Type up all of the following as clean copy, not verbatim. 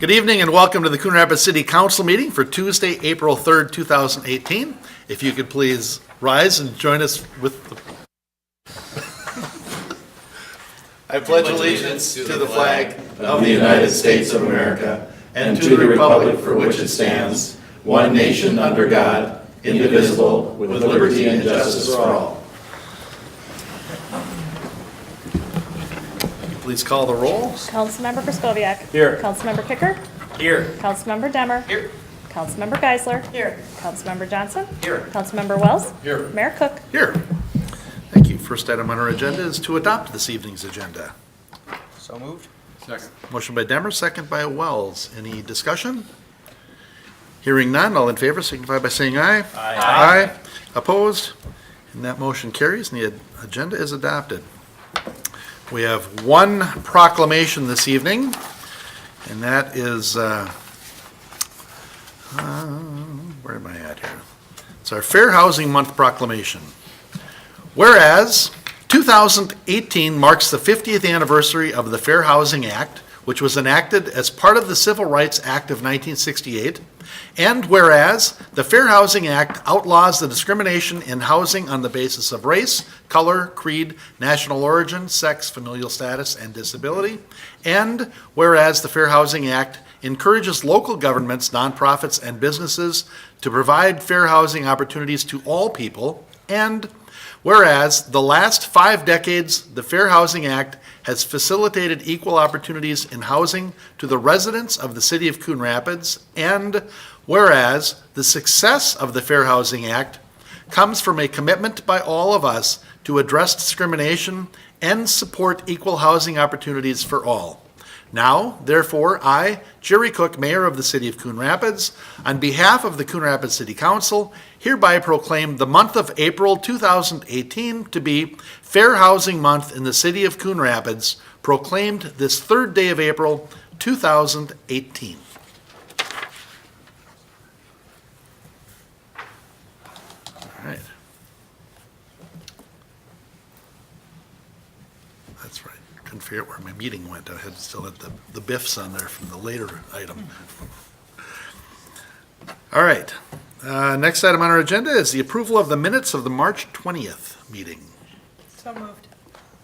Good evening and welcome to the Coon Rapids City Council meeting for Tuesday, April 3rd, 2018. If you could please rise and join us with the... I pledge allegiance to the flag of the United States of America and to the republic for which it stands, one nation under God, indivisible, with liberty and justice for all. Please call the roll. Councilmember Kraskowiak. Here. Councilmember Kicker. Here. Councilmember Demmer. Here. Councilmember Geisler. Here. Councilmember Johnson. Here. Councilmember Wells. Here. Mayor Cook. Here. Thank you. First item on our agenda is to adopt this evening's agenda. So moved. Second. Motion by Demmer, second by Wells. Any discussion? Hearing none, all in favor signify by saying aye. Aye. Aye. Opposed? And that motion carries and the agenda is adopted. We have one proclamation this evening, and that is, where am I at here? It's our Fair Housing Month proclamation. Whereas 2018 marks the 50th anniversary of the Fair Housing Act, which was enacted as part of the Civil Rights Act of 1968, and whereas the Fair Housing Act outlaws the discrimination in housing on the basis of race, color, creed, national origin, sex, familial status, and disability, and whereas the Fair Housing Act encourages local governments, nonprofits, and businesses to provide fair housing opportunities to all people, and whereas the last 5 decades, the Fair Housing Act has facilitated equal opportunities in housing to the residents of the city of Coon Rapids, and whereas the success of the Fair Housing Act comes from a commitment by all of us to address discrimination and support equal housing opportunities for all. Now, therefore, I, Jerry Cook, Mayor of the City of Coon Rapids, on behalf of the Coon Rapids City Council, hereby proclaim the month of April 2018 to be Fair Housing Month in the City of Coon Rapids, proclaimed this 3rd day of April 2018. All right. That's right. Couldn't figure out where my meeting went. I had still had the biffs on there from the later item. All right. Next item on our agenda is the approval of the minutes of the March 20th meeting. So moved.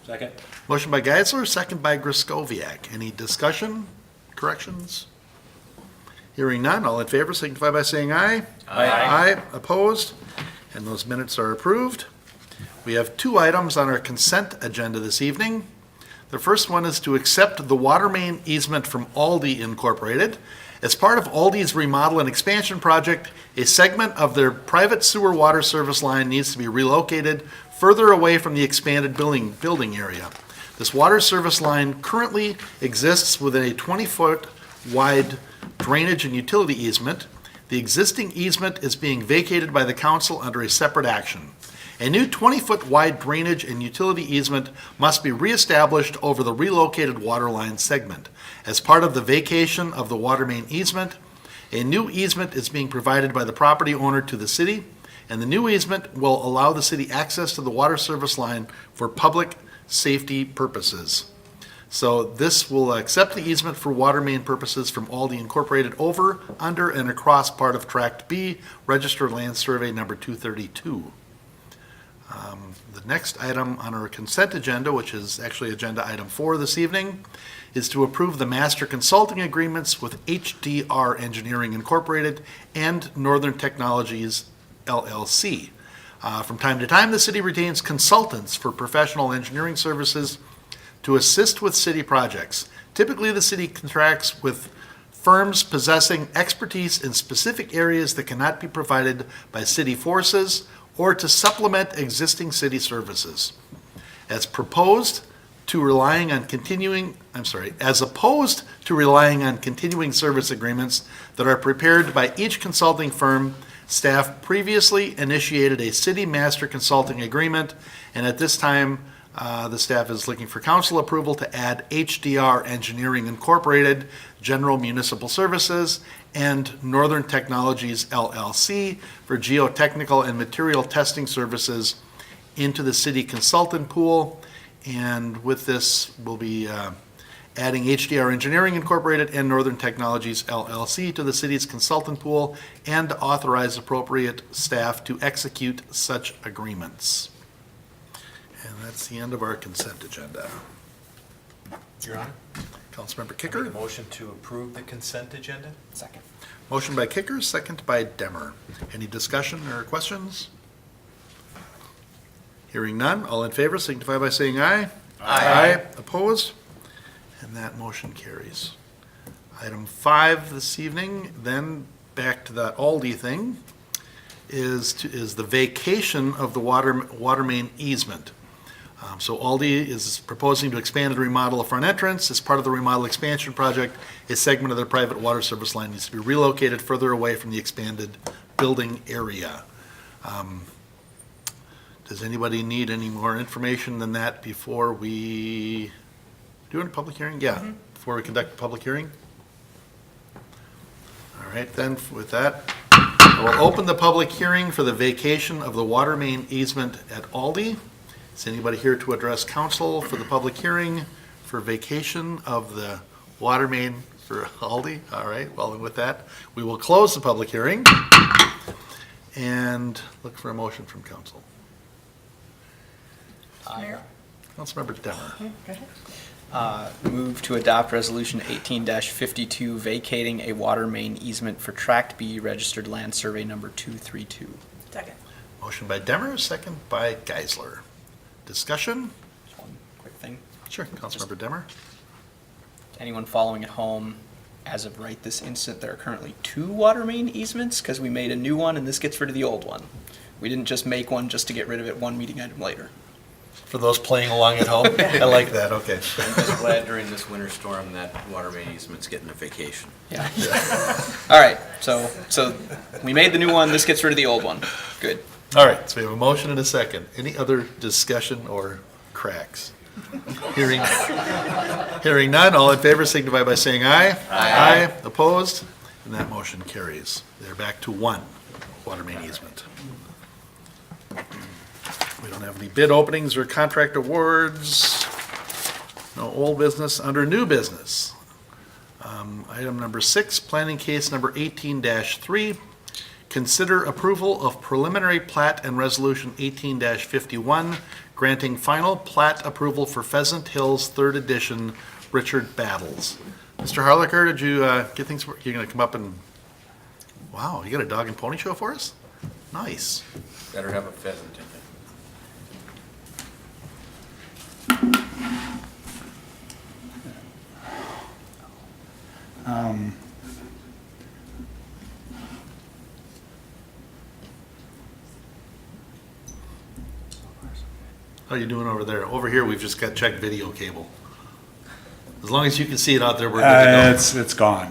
Second. Motion by Geisler, second by Kraskowiak. Any discussion, corrections? Hearing none, all in favor signify by saying aye. Aye. Aye. Opposed? And those minutes are approved. We have 2 items on our consent agenda this evening. The first one is to accept the water main easement from Aldi Incorporated. As part of Aldi's remodel and expansion project, a segment of their private sewer water service line needs to be relocated further away from the expanded building area. This water service line currently exists within a 20-foot wide drainage and utility easement. The existing easement is being vacated by the council under a separate action. A new 20-foot wide drainage and utility easement must be reestablished over the relocated water line segment. As part of the vacation of the water main easement, a new easement is being provided by the property owner to the city, and the new easement will allow the city access to the water service line for public safety purposes. So this will accept the easement for water main purposes from Aldi Incorporated over, under, and across part of Tract B, Registered Land Survey number 232. The next item on our consent agenda, which is actually agenda item 4 this evening, is to approve the master consulting agreements with HDR Engineering Incorporated and Northern Technologies LLC. From time to time, the city retains consultants for professional engineering services to assist with city projects. Typically, the city contracts with firms possessing expertise in specific areas that cannot be provided by city forces or to supplement existing city services. As opposed to relying on continuing service agreements that are prepared by each consulting firm, staff previously initiated a city master consulting agreement, and at this time, the staff is looking for council approval to add HDR Engineering Incorporated, General Municipal Services, and Northern Technologies LLC for geotechnical and material testing services into the city consultant pool. And with this, we'll be adding HDR Engineering Incorporated and Northern Technologies LLC to the city's consultant pool, and to authorize appropriate staff to execute such agreements. And that's the end of our consent agenda. Your Honor, Councilmember I make Kicker. a motion to approve the consent agenda? Second. Motion by Kicker, second by Demmer. Any discussion or questions? Hearing none, all in favor signify by saying aye. Aye. Opposed? And that motion carries. Item 5 this evening, then back to that Aldi thing, is the vacation of the water main easement. So Aldi is proposing to expand and remodel a front entrance. As part of the remodel expansion project, a segment of their private water service line needs to be relocated further away from the expanded building area. Does anybody need any more information than that before we do a public hearing? Yeah, before we conduct a public hearing? All right, then, with that, I will open the public hearing for the vacation of the water main easement at Aldi. Is anybody here to address council for the public hearing for vacation of the water main for Aldi? All right, well, then with that, we will close the public hearing and look for a motion from council. Mayor? Councilmember Demmer. Go ahead. Move to adopt Resolution 18-52 vacating a water main easement for Tract B registered land survey number 232. Second. Motion by Demmer, second by Geisler. Discussion? Just one quick thing. Sure, Councilmember Demmer. Anyone following at home, as of right this instant, there are currently 2 water main easements because we made a new one and this gets rid of the old one. We didn't just make one just to get rid of it one meeting item later. For those playing along at home, I like that, okay. I'm just glad during this winter storm that water main easement's getting a vacation. Yeah. All right, so we made the new one, this gets rid of the old one. Good. All right, so we have a motion and a second. Any other discussion or cracks? Hearing none, all in favor signify by saying aye. Aye. Opposed? And that motion carries. They're back to 1 water main easement. We don't have any bid openings or contract awards. No old business. Under new business, item number 6, planning case number 18-3. Consider approval of preliminary plat and resolution 18-51, granting final plat approval for Pheasant Hills 3rd Edition Richard Battles. Mr. Harlicker, did you get things, you're gonna come up and, wow, you got a dog and pony show for us? Nice. Better have a pheasant in it. How are you doing over there? Over here, we've just got check video cable. As long as you can see it out there, we're good to go. It's gone.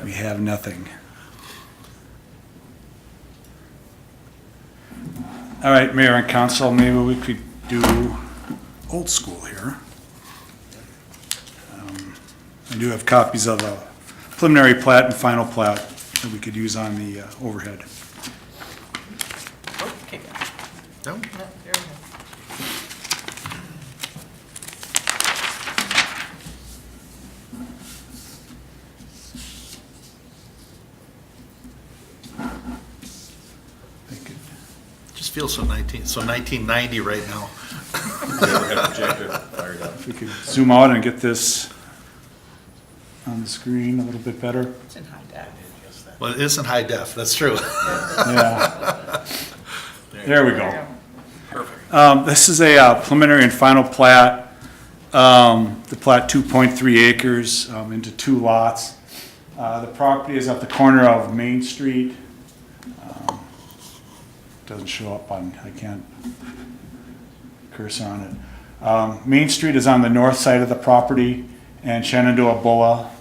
We have nothing. All right, Mayor and Council, maybe we could do old school here. I do have copies of a preliminary plat and final plat that we could use on the overhead. Okay. No? Just feels so 1990 right now. Overhead projector fired up. If we could zoom out and get this on the screen a little bit better. It's in high def. Well, it isn't high def, that's true. Yeah. There we go. Perfect. This is a preliminary and final plat. The plat 2.3 acres into 2 lots. The property is at the corner of Main Street. Doesn't show up on, I can't cursor on it. Main Street is on the north side of the property, and Shenandoah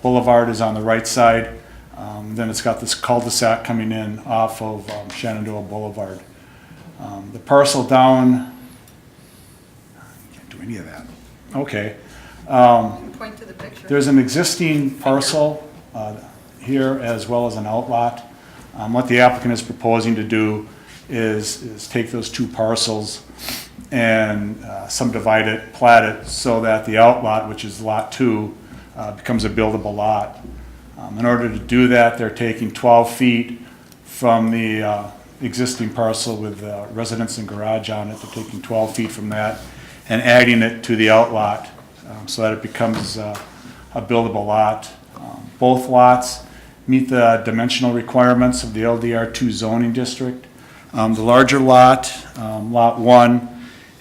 Boulevard is on the right side. Then it's got this cul-de-sac coming in off of Shenandoah Boulevard. The parcel down, can't do any of that. Okay. Point to the picture. There's an existing parcel here as well as an outlot. What the applicant is proposing to do is take those 2 parcels and subdivide it, plat it, so that the outlot, which is Lot 2, becomes a buildable lot. In order to do that, they're taking 12 feet from the existing parcel with residence and garage on it. They're taking 12 feet from that and adding it to the outlot so that it becomes a buildable lot. Both lots meet the dimensional requirements of the LDR2 zoning district. The larger lot, Lot 1,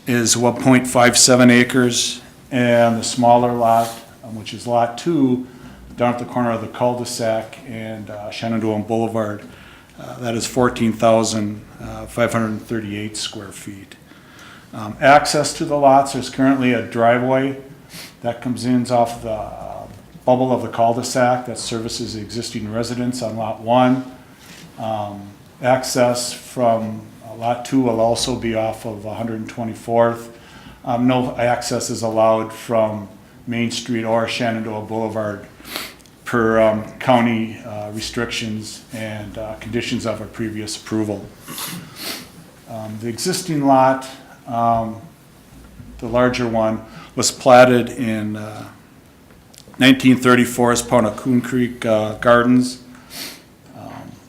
is 1.57 acres, and the smaller lot, which is Lot 2, down at the corner of the cul-de-sac and Shenandoah Boulevard, that is 14,538 square feet. Access to the lots, there's currently a driveway that comes in off the bubble of the cul-de-sac that services the existing residents on Lot 1. Access from Lot 2 will also be off of 124th. No access is allowed from Main Street or Shenandoah Boulevard per county restrictions and conditions of a previous approval. The existing lot, the larger one, was platted in 1934 as part of Coon Creek Gardens.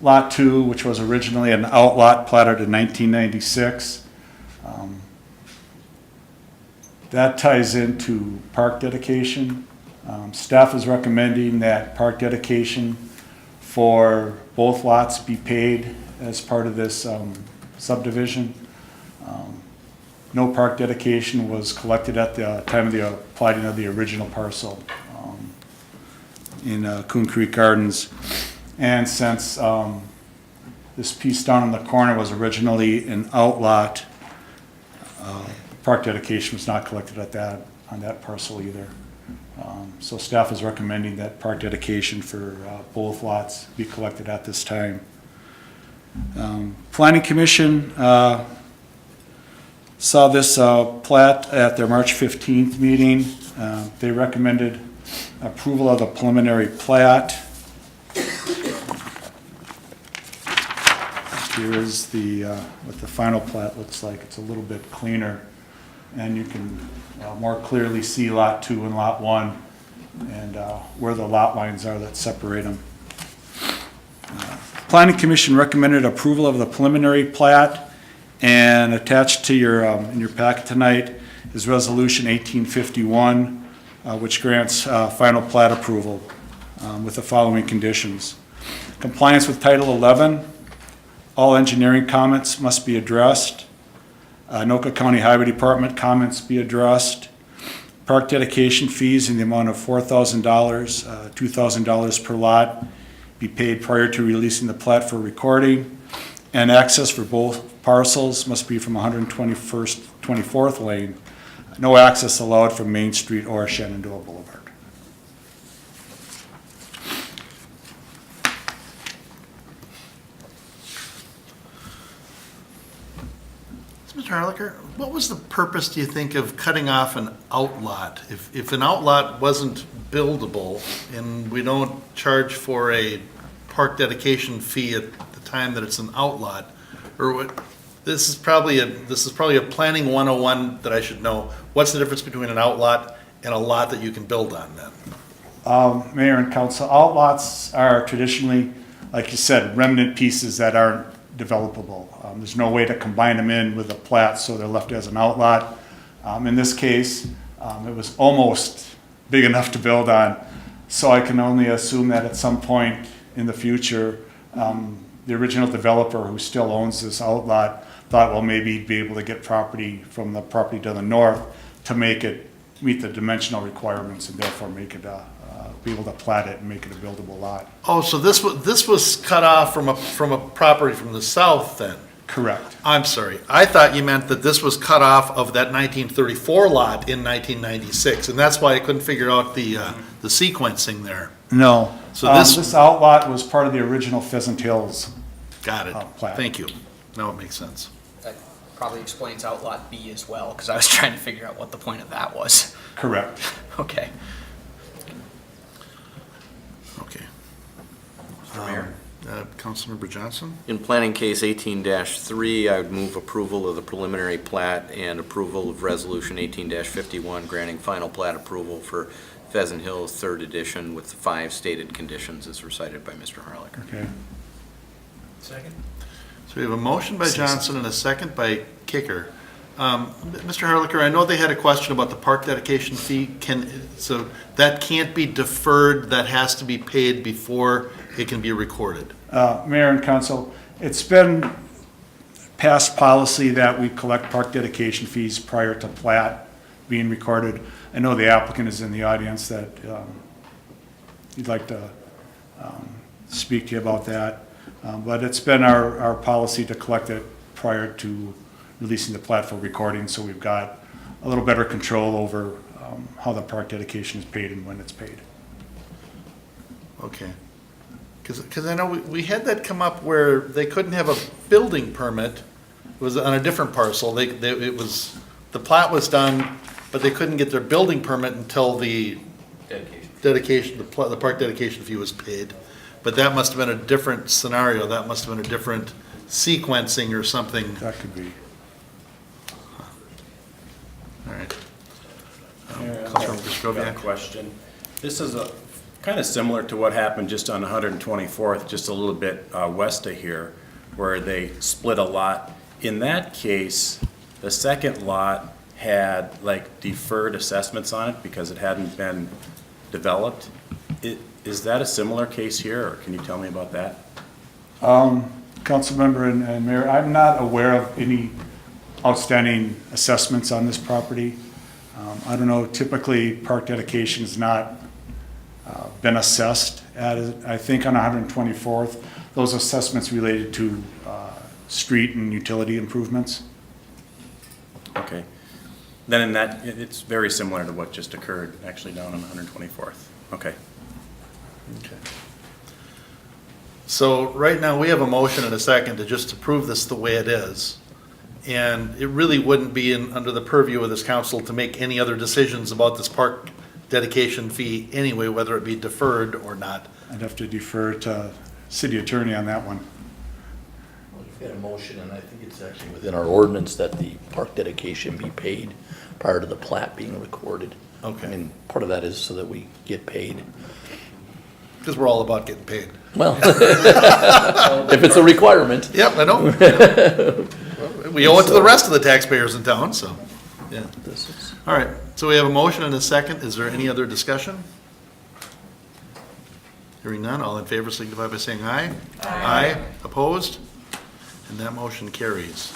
Lot 2, which was originally an outlot, platted in 1996. That ties into park dedication. Staff is recommending that park dedication for both lots be paid as part of this subdivision. No park dedication was collected at the time of the plating of the original parcel in Coon Creek Gardens. And since this piece down in the corner was originally an outlot, park dedication was not collected on that parcel either. So staff is recommending that park dedication for both lots be collected at this time. Planning Commission saw this plat at their March 15th meeting. They recommended approval of the preliminary plat. Here is what the final plat looks like. It's a little bit cleaner, and you can more clearly see Lot 2 and Lot 1 and where the lot lines are that separate them. Planning Commission recommended approval of the preliminary plat, and attached to your in your packet tonight is Resolution 1851, which grants final plat approval with the following conditions. Compliance with Title 11. All engineering comments must be addressed. Anoka County Highway Department comments be addressed. Park dedication fees in the amount of $4,000, $2,000 per lot be paid prior to releasing the plat for recording. And access for both parcels must be from 124th Lane. No access allowed from Main Street or Shenandoah Boulevard. Mr. Harlicker, what was the purpose, do you think, of cutting off an outlot? If an outlot wasn't buildable and we don't charge for a park dedication fee at the time that it's an outlot, or what, this is probably a planning 101 that I should know. What's the difference between an outlot and a lot that you can build on then? Mayor and Council, outlots are traditionally, like you said, remnant pieces that aren't developable. There's no way to combine them in with a plat, so they're left as an outlot. In this case, it was almost big enough to build on, so I can only assume that at some point in the future, the original developer who still owns this outlot thought, well, maybe he'd be able to get property from the property to the north to make it meet the dimensional requirements and therefore make it be able to plat it and make it a buildable lot. Oh, so this was cut off from a property from the south then? Correct. I'm sorry. I thought you meant that this was cut off of that 1934 lot in 1996, and that's why I couldn't figure out the sequencing there. No. So this outlot was part of the original Pheasant Hills. Got it. Plat. Thank you. Now it makes sense. That probably explains Outlot B as well, because I was trying to figure out what the point of that was. Correct. Okay. Okay. Mr. Mayor? Councilmember Johnson. In planning case 18-3, I would move approval of the preliminary plat and approval of resolution 18-51, granting final plat approval for Pheasant Hills 3rd edition with the 5 stated conditions as recited by Mr. Harlicker. Okay. Second? So we have a motion by Johnson and a second by Kicker. Mr. Harlicker, I know they had a question about the park dedication fee. So that can't be deferred, that has to be paid before it can be recorded. Mayor and council, it's been past policy that we collect park dedication fees prior to plat being recorded. I know the applicant is in the audience that you'd like to speak to you about that. But it's been our policy to collect it prior to releasing the plat for recording, so we've got a little better control over how the park dedication is paid and when it's paid. Okay. Because I know we had that come up where they couldn't have a building permit. It was on a different parcel. The plat was done, but they couldn't get their building permit until the dedication, the park dedication fee was paid. But that must have been a different scenario. That must have been a different sequencing or something. That could be. All right. Councilmember Griscoviac. Question. This is kind of similar to what happened just on 124th, just a little bit west of here, where they split a lot. In that case, the second lot had like deferred assessments on it because it hadn't been developed. Is that a similar case here, or can you tell me about that? Council member and Mayor, I'm not aware of any outstanding assessments on this property. I don't know, typically park dedication has not been assessed at, I think on 124th, those assessments related to street and utility improvements. Okay. Then in that, it's very similar to what just occurred actually down on 124th. Okay. Okay. So right now, we have a motion and a second to just approve this the way it is. And it really wouldn't be under the purview of this council to make any other decisions about this park dedication fee anyway, whether it be deferred or not. I'd have to defer to city attorney on that one. Well, you've got a motion, and I think it's actually within our ordinance that the park dedication be paid prior to the plat being recorded. Okay. I mean, part of that is so that we get paid. Because we're all about getting paid. Well, if it's a requirement. Yep, I know. We owe it to the rest of the taxpayers in town, so, yeah. This is, All right, so we have a motion and a second. Is there any other discussion? Hearing none, all in favor signify by saying aye. Aye. Opposed? And that motion carries.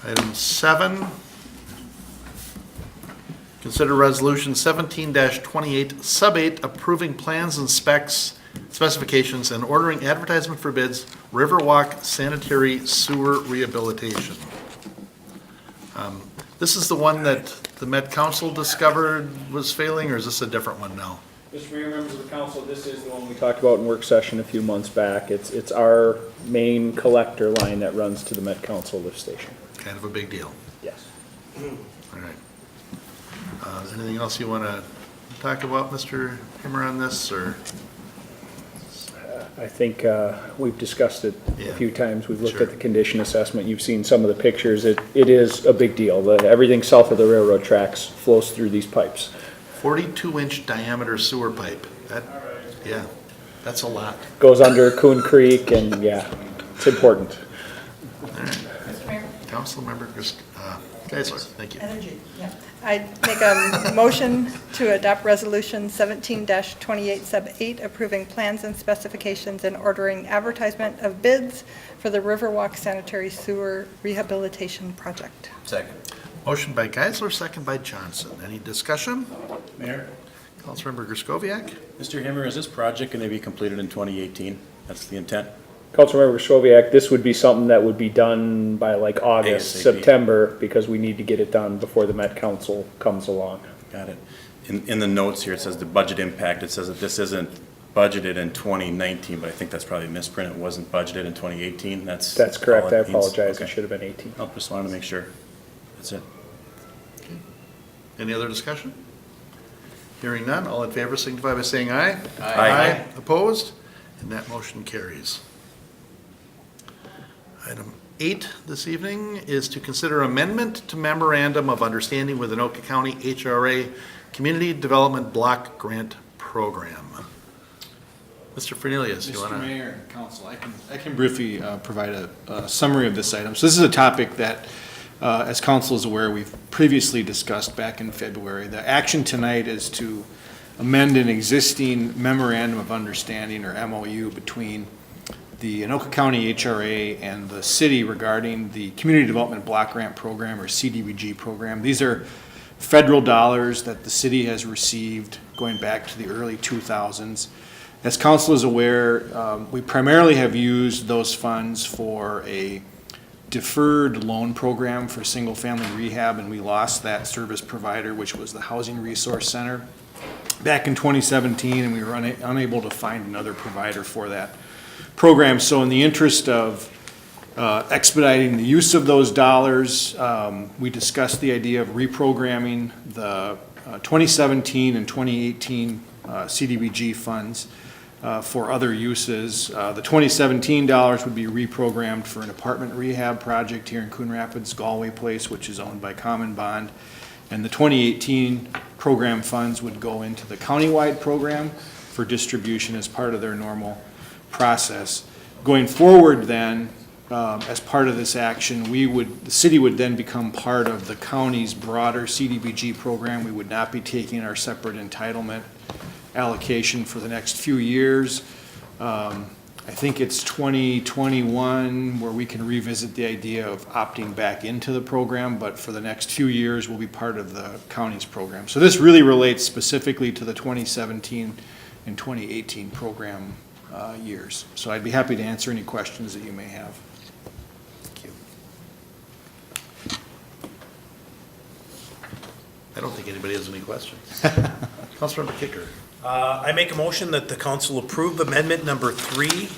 Item 7, consider resolution 17-28, sub 8, approving plans and specifications and ordering advertisement for bids, Riverwalk sanitary sewer rehabilitation. This is the one that the Met Council discovered was failing, or is this a different one now? Mr. Mayor, members of the council, this is the one we talked about in work session a few months back. It's our main collector line that runs to the Met Council lift station. Kind of a big deal. Yes. All right. Anything else you want to talk about, Mr. Himmer, on this, or? I think we've discussed it Yeah. a few times. We've looked Sure. at the condition assessment. You've seen some of the pictures. It is a big deal. Everything south of the railroad tracks flows through these pipes. 42-inch diameter sewer pipe. That, yeah, that's a lot. Goes under Coon Creek, and yeah, it's important. All right. Mr. Mayor? Councilmember Geisler, thank you. Energy, yeah. I'd make a motion to adopt resolution 17-28 sub 8, approving plans and specifications and ordering advertisement of bids for the Riverwalk sanitary sewer rehabilitation project. Second. Motion by Geisler, second by Johnson. Any discussion? Mayor? Councilmember Griscoviac? Mr. Himmer, is this project going to be completed in 2018? That's the intent? Councilmember Shkoviak, this would be something that would be done by like August, ASAP. September, because we need to get it done before the Met Council comes along. Got it. In the notes here, it says the budget impact, it says that this isn't budgeted in 2019, but I think that's probably a misprint. It wasn't budgeted in 2018. That's That's correct. all I it means. apologize. It Okay. should have been 18. I just wanted to make sure. That's it. Any other discussion? Hearing none, all in favor signify by saying aye. Aye. Opposed? And that motion carries. Item 8 this evening is to consider amendment to Memorandum of Understanding with Anoka County HRA Community Development Block Grant Program. Mr. Fernelius, you want Mr. to? Mayor and Council, I can briefly provide a summary of this item. So this is a topic that, as Council is aware, we've previously discussed back in February. The action tonight is to amend an existing Memorandum of Understanding, or MOU, between the Anoka County HRA and the city regarding the Community Development Block Grant Program, or CDBG program. These are federal dollars that the city has received going back to the early 2000s. As council is aware, we primarily have used those funds for a deferred loan program for single-family rehab, and we lost that service provider, which was the Housing Resource Center, back in 2017, and we were unable to find another provider for that program. So in the interest of expediting the use of those dollars, we discussed the idea of reprogramming the 2017 and 2018 CDBG funds for other uses. The 2017 dollars would be reprogrammed for an apartment rehab project here in Coon Rapids, Galway Place, which is owned by Common Bond. And the 2018 program funds would go into the countywide program for distribution as part of their normal process. Going forward then, as part of this action, the city would then become part of the county's broader CDBG program. We would not be taking our separate entitlement allocation for the next few years. I think it's 2021 where we can revisit the idea of opting back into the program, but for the next few years we'll be part of the county's program. So this really relates specifically to the 2017 and 2018 program years. So I'd be happy to answer any questions that you may have. Thank you. I don't think anybody has any questions. Councilmember Kicker. I make a motion that the council approve amendment number 3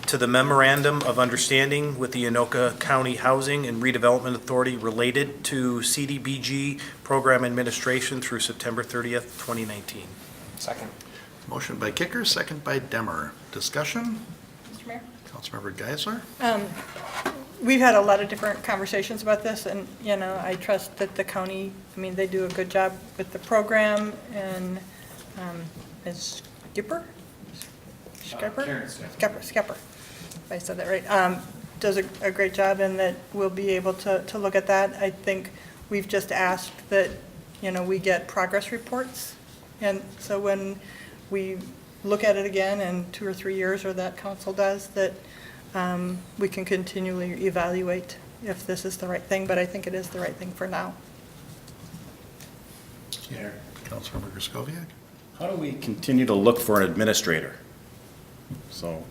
to the Memorandum of Understanding with the Anoka County Housing and Redevelopment Authority related to CDBG program administration through September 30th, 2019. Second. Motion by Kicker, second by Demmer. Discussion? Mr. Mayor? Councilmember Geisler? We've had a lot of different conversations about this, and, you know, I trust that the county, I mean, they do a good job with the program, and Ms. Skipper? Karen Skipper, if I said that right, does a great job, and that we'll be able to look at that. I think we've just asked that, you know, we get progress reports, and so when we look at it again in 2 or 3 years, or that council does, that we can continually evaluate if this is the right thing, but I think it is the right thing for now. Yeah. Councilmember Griscoviac? How do we continue to look for an administrator? So,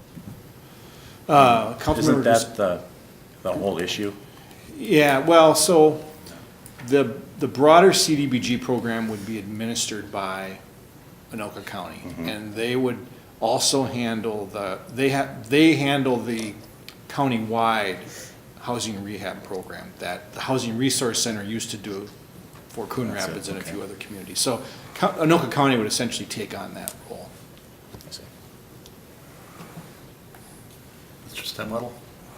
Councilmember isn't that the whole issue? Yeah, well, so the broader CDBG program would be administered by Anoka County, and they would also handle they handle the countywide housing rehab program that the Housing Resource Center used to do for Coon That's it, Rapids and a okay. few other communities. So Anoka County would essentially take on that role. Mr. Stemlettle?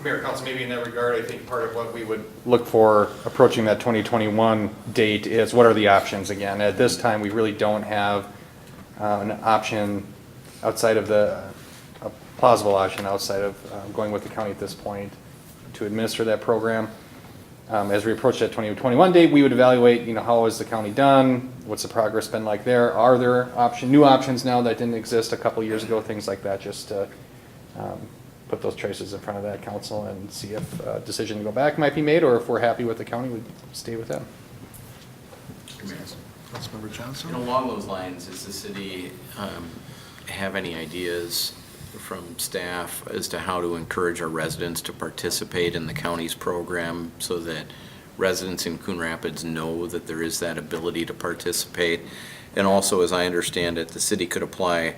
Mayor, Council, maybe in that regard, I think part of what we would look for approaching that 2021 date is what are the options again? At this time, we really don't have an option outside of a plausible option outside of going with the county at this point to administer that program. As we approach that 2021 date, we would evaluate, you know, how has the county done? What's the progress been like there? Are there new options now that didn't exist a couple years ago? Things like that, just to put those choices in front of that council and see if a decision to go back might be made, or if we're happy with the county, we'd stay with them. Councilmember Johnson? And along those lines, does the city have any ideas from staff as to how to encourage our residents to participate in the county's program so that residents in Coon Rapids know that there is that ability to participate? And also, as I understand it, the city could apply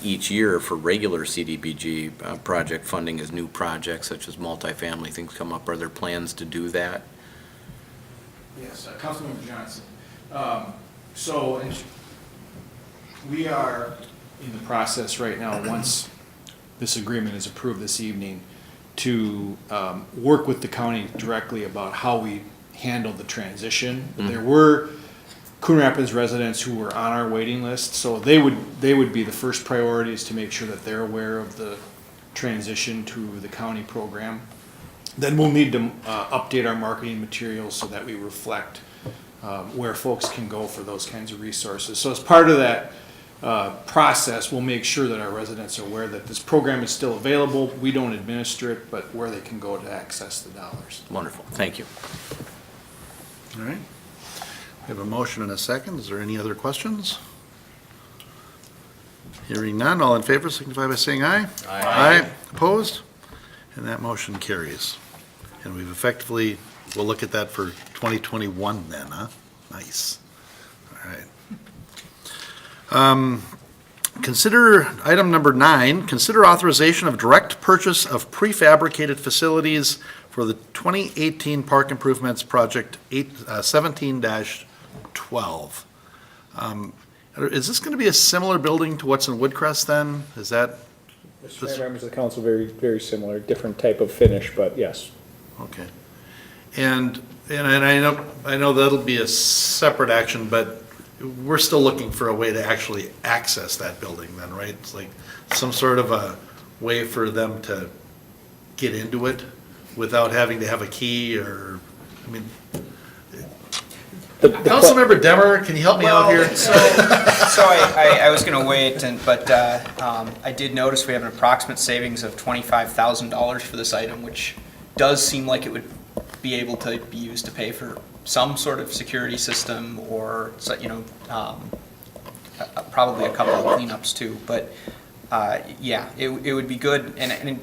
each year for regular CDBG project funding as new projects such as multifamily things come up. Are there plans to do that? Yes, Councilmember Johnson. So We are in the process right now, once this agreement is approved this evening, to work with the county directly about how we handle the transition. There were Coon Rapids residents who were on our waiting list, so they would be the first priorities to make sure that they're aware of the transition to the county program. Then we'll need to update our marketing materials so that we reflect where folks can go for those kinds of resources. So as part of that process, we'll make sure that our residents are aware that this program is still available. We don't administer it, but where they can go to access the dollars. Wonderful, thank you. All right. We have a motion and a second. Is there any other questions? Hearing none, all in favor signify by saying aye. Aye. Opposed? And that motion carries. And we've effectively, we'll look at that for 2021 then, huh? Nice. All right. Consider item number 9, consider authorization of direct purchase of prefabricated facilities for the 2018 Park Improvements Project 17-12. Is this going to be a similar building to what's in Woodcrest then? Is that, Mr. Mayor, members of the council, very, very similar, different type of finish, but yes. okay. And I know that'll be a separate action, but we're still looking for a way to actually access that building then, right? It's like some sort of a way for them to get into it without having to have a key or, I mean, Councilmember Demmer, can you help me out here? So I was going to wait, but I did notice we have an approximate savings of $25,000 for this item, which does seem like it would be able to be used to pay for some sort of security system or, probably a couple of cleanups too. But yeah, it would be good. And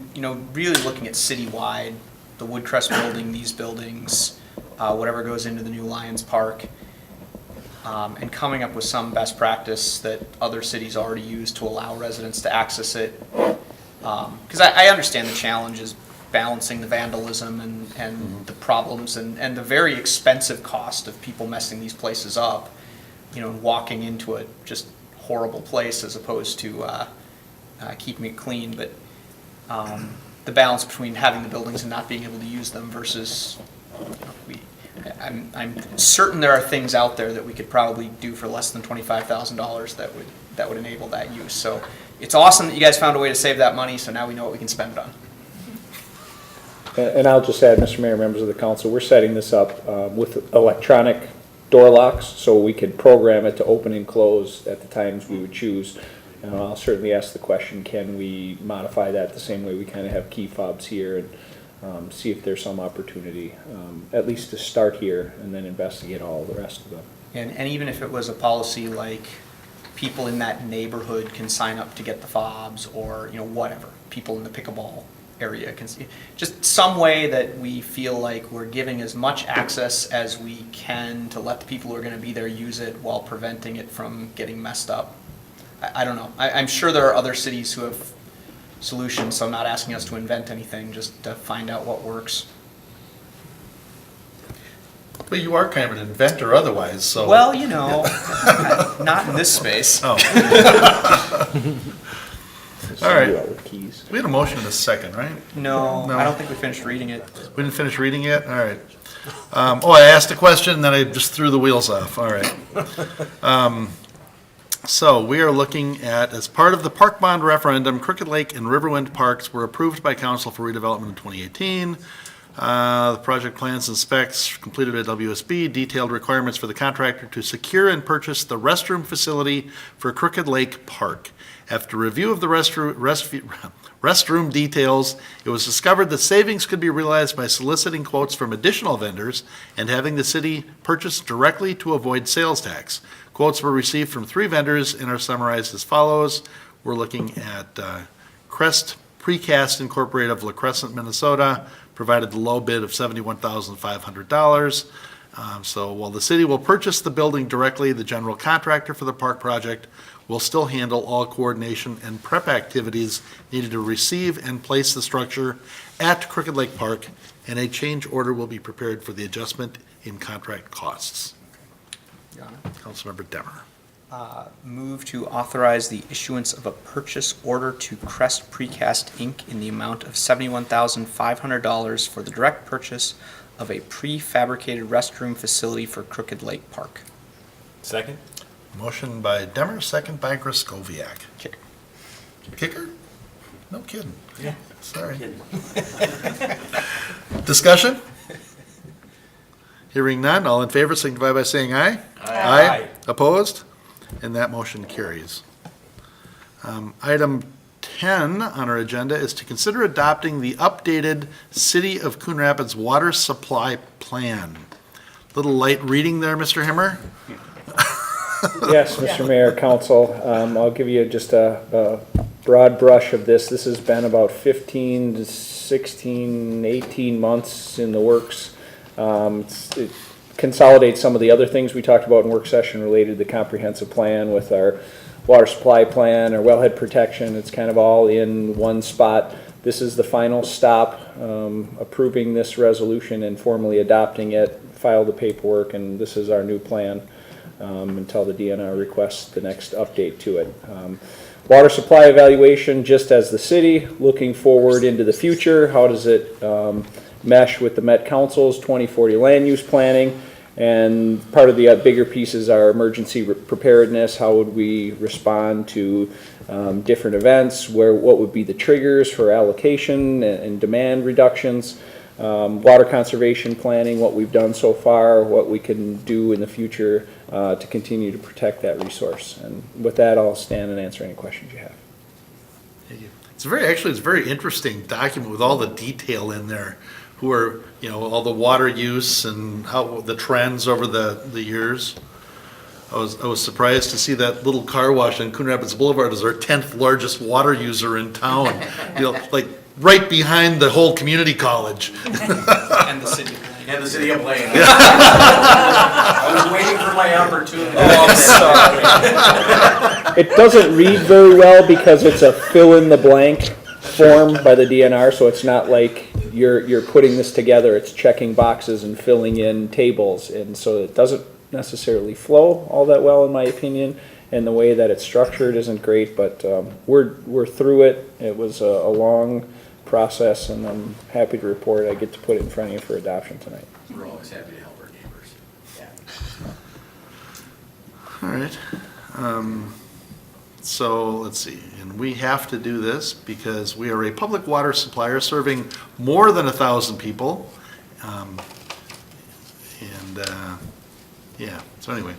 really looking at citywide, the Woodcrest building, these buildings, whatever goes into the new Lions Park, and coming up with some best practice that other cities already use to allow residents to access it. Because I understand the challenges balancing the vandalism and the problems and the very expensive cost of people messing these places up, and walking into a just horrible place as opposed to keeping it clean. But the balance between having the buildings and not being able to use them versus, I'm certain there are things out there that we could probably do for less than $25,000 that would enable that use. So it's awesome that you guys found a way to save that money, so now we know what we can spend it on. And I'll just add, Mr. Mayor, members of the council, we're setting this up with electronic door locks, so we could program it to open and close at the times we would choose. And I'll certainly ask the question, can we modify that the same way we kind of have key fobs here, and see if there's some opportunity, at least to start here and then investigate all the rest of them. And even if it was a policy like people in that neighborhood can sign up to get the fobs, or whatever, people in the pickleball area can see, just some way that we feel like we're giving as much access as we can to let the people who are going to be there use it while preventing it from getting messed up. I don't know. I'm sure there are other cities who have solutions, so I'm not asking us to invent anything, just to find out what works. But you are kind of an inventor otherwise, so. Well, not in this space. Oh. So All right. do that with keys. We had a motion in a second, right? No, No. I don't think we finished reading it. We didn't finish reading it? All right. I asked a question, and then I just threw the wheels off. All right. So we are looking at, as part of the Park Bond referendum, Crooked Lake and Riverwind Parks were approved by Council for redevelopment in 2018. The project plans and specs completed at WSB, detailed requirements for the contractor to secure and purchase the restroom facility for Crooked Lake Park. After review of the restroom details, it was discovered that savings could be realized by soliciting quotes from additional vendors and having the city purchase directly to avoid sales tax. Quotes were received from 3 vendors and are summarized as follows. We're looking at Crest Precast Incorporated of La Crescent, Minnesota, provided the low bid of $71,500. So while the city will purchase the building directly, the general contractor for the park project will still handle all coordination and prep activities needed to receive and place the structure at Crooked Lake Park, and a change order will be prepared for the adjustment in contract costs. Councilmember Demmer. Move to authorize the issuance of a purchase order to Crest Precast Inc. in the amount of $71,500 for the direct purchase of a prefabricated restroom facility for Crooked Lake Park. Second? Motion by Demmer, second by Griscoviac. Kicker. Kicker? No kidding. Yeah. Sorry. Discussion? Hearing none, all in favor signify by saying aye. Aye. Opposed? And that motion carries. Item 10 on our agenda is to consider adopting the updated City of Coon Rapids Water Supply Plan. Little light reading there, Mr. Himmer? Yes, Mr. Mayor, Council, I'll give you just a broad brush of this. This has been about 15 to 16, 18 months in the works. It consolidates some of the other things we talked about in work session related to the comprehensive plan with our water supply plan, our wellhead protection. It's kind of all in one spot. This is the final stop, approving this resolution and formally adopting it, file the paperwork, and this is our new plan. Until the DNR requests the next update to it. Water supply evaluation, just as the city, looking forward into the future. How does it mesh with the Met Council's 2040 land use planning? And part of the bigger pieces are emergency preparedness. How would we respond to different events? What would be the triggers for allocation and demand reductions? Water conservation planning, what we've done so far, what we can do in the future to continue to protect that resource. And with that, I'll stand and answer any questions you have. It's a very interesting document with all the detail in there. Who are, all the water use and how the trends over the years. I was surprised to see that little car wash on Coon Rapids Boulevard is our 10th largest water user in town. Like right behind the whole community college. And the city. And the city of Blaine. I was waiting for my opportunity. Oh, I'm sorry. It doesn't read very well because it's a fill-in-the-blank form by the DNR, so it's not like you're putting this together. It's checking boxes and filling in tables, and so it doesn't necessarily flow all that well, in my opinion. And the way that it's structured isn't great, but we're through it. It was a long process, and I'm happy to report I get to put it in front of you for adoption tonight. We're always happy to help our neighbors. All right. So let's see, and we have to do this because we are a public water supplier serving more than 1,000 people. So anyway,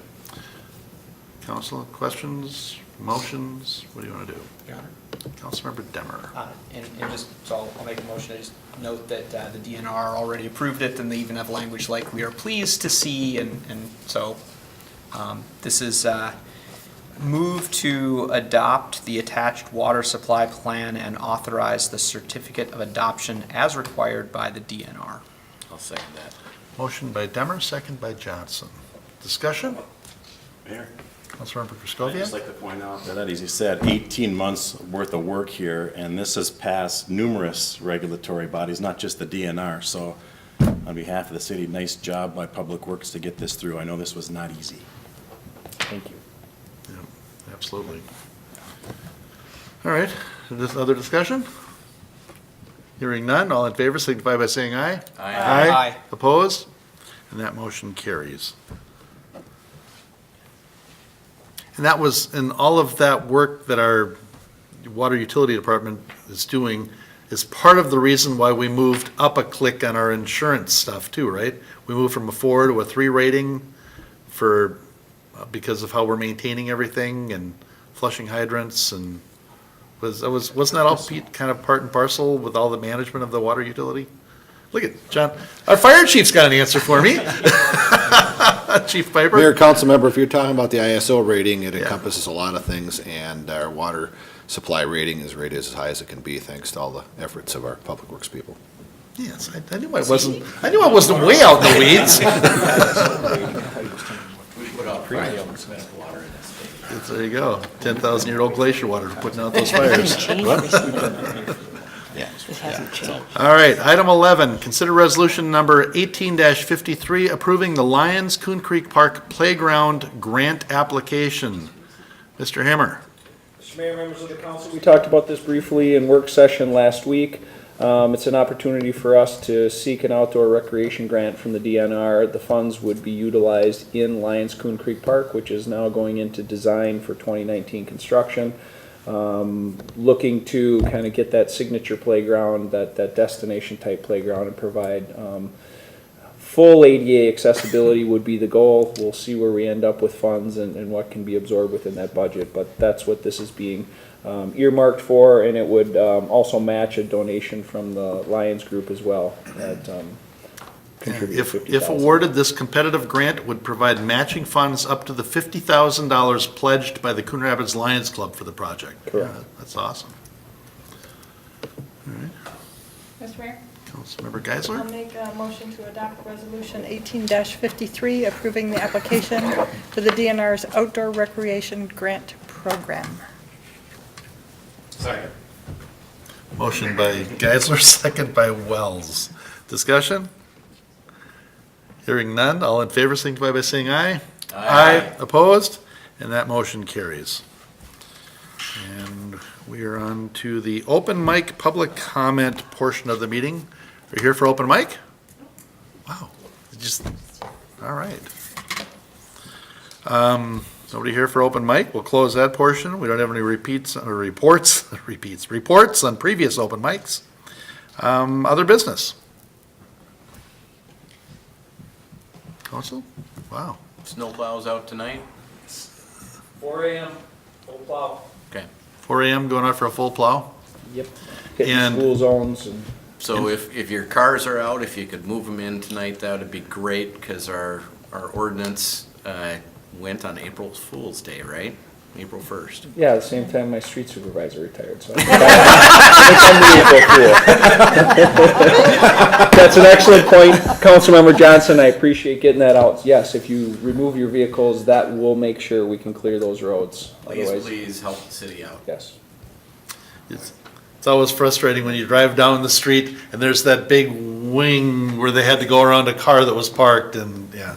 council, questions, motions, what do you want to do? Your Honor. Councilmember Demmer. And just, so I'll make a motion, I just note that the DNR already approved it, and they even have language like, we are pleased to see, and so this is move to adopt the attached water supply plan and authorize the certificate of adoption as required by the DNR. I'll second that. Motion by Demmer, second by Johnson. Discussion? Mayor? Councilmember I'd just Griscoviac? like to point out that, as you said, 18 months worth of work here, and this has passed numerous regulatory bodies, not just the DNR. So on behalf of the city, nice job by Public Works to get this through. I know this was not easy. Thank you. Yeah, absolutely. All right, other discussion? Hearing none, all in favor signify by saying aye. Aye. Aye. Opposed? And that motion carries. And that was, and all of that work that our water utility department is doing is part of the reason why we moved up a click on our insurance stuff too, right? We moved from a 4 to a 3 rating because of how we're maintaining everything and flushing hydrants, and wasn't that all kind of part and parcel with all the management of the water utility? Look at John, our fire chief's got an answer for me. Chief Piper? Mayor, council member, if you're talking about the ISO rating, it encompasses a lot of things, and our water supply rating is rated as high as it can be, thanks to all the efforts of our public works people. Yes, I knew I wasn't way out in the weeds. We put out premium water in this state. There you go, 10,000-year-old glacier water for putting out those fires. This hasn't changed. All right, item 11, consider resolution number 18-53, approving the Lions Coon Creek Park Playground Grant Application. Mr. Hammer. Mr. Mayor, members of the council, we talked about this briefly in work session last week. It's an opportunity for us to seek an outdoor recreation grant from the DNR. The funds would be utilized in Lions Coon Creek Park, which is now going into design for 2019 construction. Looking to kind of get that signature playground, that destination type playground, and provide full ADA accessibility would be the goal. We'll see where we end up with funds and what can be absorbed within that budget, but that's what this is being earmarked for, and it would also match a donation from the Lions Group as well that contributed $50,000. If awarded, this competitive grant would provide matching funds up to the $50,000 pledged by the Coon Rapids Lions Club for the project. Correct. Yeah, that's awesome. All right, Mr. Mayor? Councilmember I'll Geisler. make a motion to adopt Resolution 18-53, approving the application to the DNR's Outdoor Recreation Grant Program. Second. Motion by Geisler, second by Wells. Discussion? Hearing none, all in favor signify by saying aye. Aye. Opposed? And that motion carries. And we are on to the open mic public comment portion of the meeting. Are you here for open mic? Wow, all right. Nobody here for open mic. We'll close that portion. We don't have any reports on previous open mics. Other business. Council? Wow. Snowplows out tonight? 4 a.m. full plow. Okay. 4 a.m. going out for a full plow? Yep. Hitting And- school zones and. So if your cars are out, if you could move them in tonight, that would be great, because our ordinance went on April Fool's Day, right? April 1st. Yeah, at the same time my street supervisor retired, so I think I'm the April Fool. That's an excellent point, Councilmember Johnson, I appreciate getting that out. Yes, if you remove your vehicles, that will make sure we can clear those roads. Otherwise, Please help the city out. yes. It's always frustrating when you drive down the street and there's that big wing where they had to go around a car that was parked and, yeah.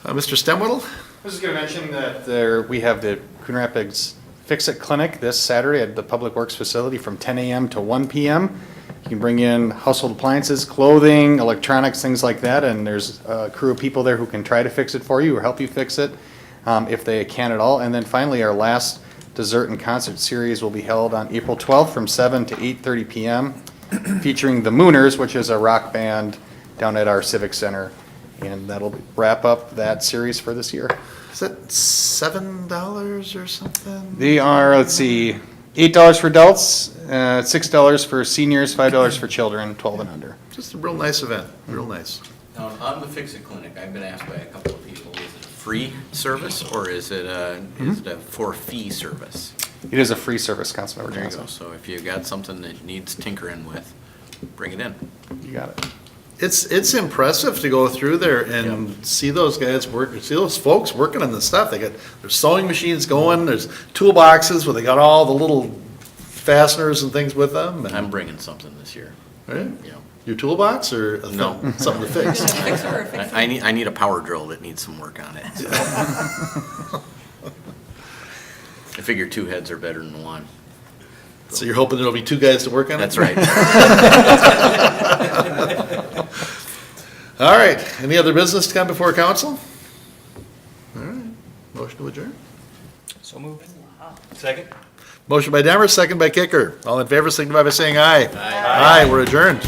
Mr. Stemwittle? I was going to mention that we have the Coon Rapids Fix-It Clinic this Saturday at the Public Works facility from 10 a.m. to 1 p.m. You can bring in household appliances, clothing, electronics, things like that, and there's a crew of people there who can try to fix it for you or help you fix it if they can at all. And then finally, our last dessert and concert series will be held on April 12th from 7 to 8:30 p.m. featuring the Mooners, which is a rock band down at our Civic Center. And that'll wrap up that series for this year. Is that $7 or something? They are, let's see, $8 for adults, $6 for seniors, $5 for children, 12 and under. Just a real nice event, real nice. Now, on the Fix-It Clinic, I've been asked by a couple of people, is it a free service or is it a for fee service? It is a free service, Councilmember There you Johnson. go. So if you've got something that needs tinkering with, bring it in. You got it. It's impressive to go through there and see those guys work, see those folks working on the stuff. There's sewing machines going, there's toolboxes where they got all the little fasteners and things with them. And, I'm bringing something this year. right? Yeah. Your toolbox or No. something to fix? I need a power drill that needs some work on it. So. I figure two heads are better than one. So you're hoping there'll be two guys to work on it? That's right. All right, any other business to come before council? All right, motion to adjourn. So moved. Second? Motion by Demers, second by Kicker. All in favor, signify by saying aye. Aye, we're adjourned.